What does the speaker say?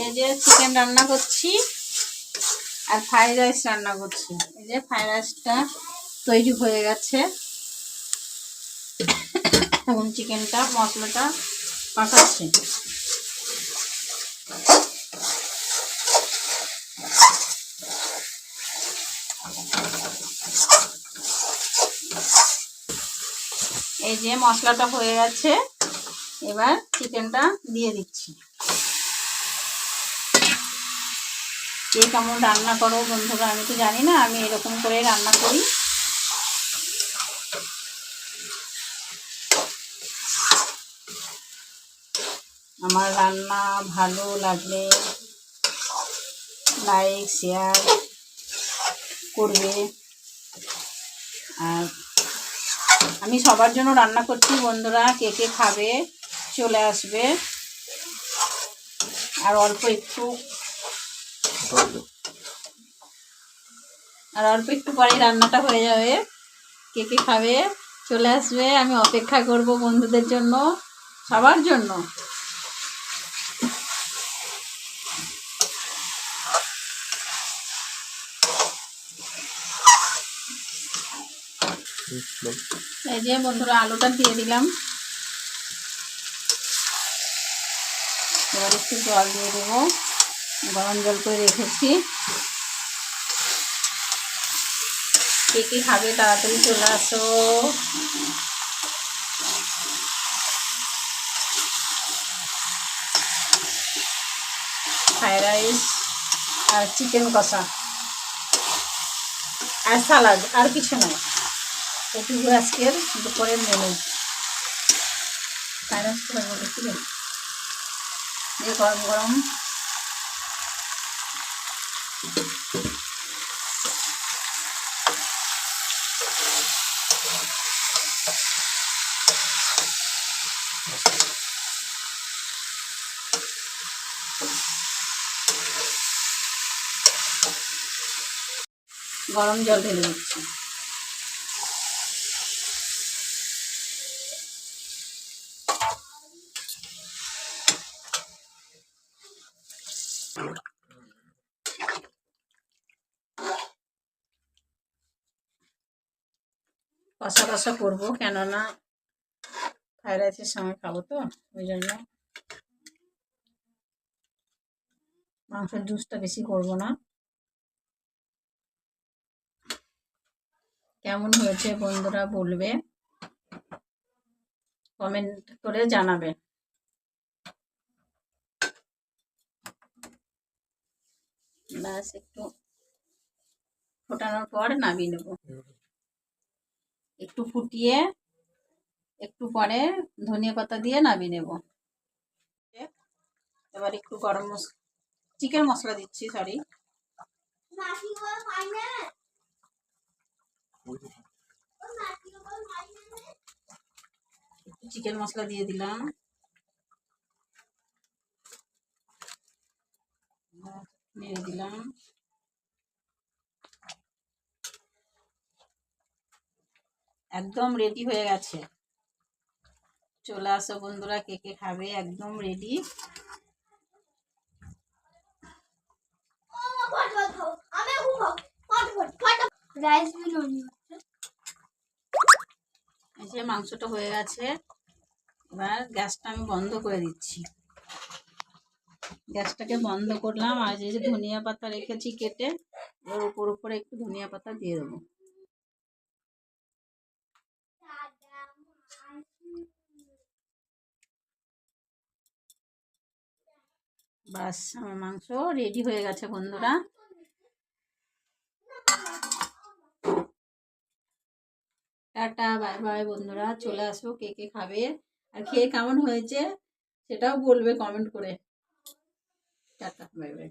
এই যে চিকেন রান্না করছি আর ফ্রাইড রাইস রান্না করছি। এই যে ফ্রাইড রাইসটা তৈরি হয়ে গেছে, এখন চিকেনটা মশলাটা পাকাচ্ছি। এই যে মশলাটা হয়ে গেছে, এবার চিকেনটা দিয়ে দিচ্ছি। কে কেমন রান্না করো বন্ধুরা আমি তো জানি না, আমি এরকম করে রান্না করি। আমার রান্না ভালো লাগলে লাইক শেয়ার করবে। আর আমি সবার জন্য রান্না করছি বন্ধুরা, কে কে খাবে চলে আসবে। আর অল্প একটু পরে রান্নাটা হয়ে যাবে, কে কে খাবে চলে আসবে। আমি অপেক্ষা করব বন্ধুদের জন্য, সবার জন্য। এই যে বন্ধুরা আলুটা দিয়ে দিলাম, এবার একটু জল দিয়ে দেবো, গরম জল করে রেখেছি। কে কে খাবে তাড়াতাড়ি চলে আসো। ফ্রাইড রাইস আর চিকেন কষা আর সালাদ, আর কিছু নয়। এটুকু আজকের দুপুরের মেনু। ফ্রাইড রাইস করে বলেছিলেন যে গরম গরম গরম জল ঢেলে দিচ্ছি। কষা কষা করবো, কেননা ফ্রাইড রাইসের সময় খাবো তো, ওই জন্য মাংসের জুসটা বেশি করবো না। কেমন হয়েছে বন্ধুরা বলবে, কমেন্ট করে জানাবে। ব্যাস একটু ফোটানোর পর নামিয়ে নেব। একটু ফুটিয়ে একটু পরে ধনিয়া পাতা দিয়ে নামিয়ে নেব। এবার একটু গরম চিকেন মশলা দিচ্ছি, সরি চিকেন মশলা দিয়ে দিলাম, নেড়ে দিলাম। একদম রেডি হয়ে গেছে, চলে আসো বন্ধুরা, কে কে খাবে, একদম রেডি। এই যে মাংসটা হয়ে গেছে, এবার গ্যাসটা আমি বন্ধ করে দিচ্ছি। গ্যাসটাকে বন্ধ করলাম, আর যে ধনিয়া পাতা রেখেছি কেটে, ওর উপরে একটু ধনিয়া পাতা দিয়ে দেবো। বাস আমার মাংস রেডি হয়ে গেছে বন্ধুরা। টাটা বাই বাই বন্ধুরা, চলে আসো কে কে খাবে, আর খেয়ে কেমন হয়েছে সেটাও বলবে কমেন্ট করে। Tata bye bye.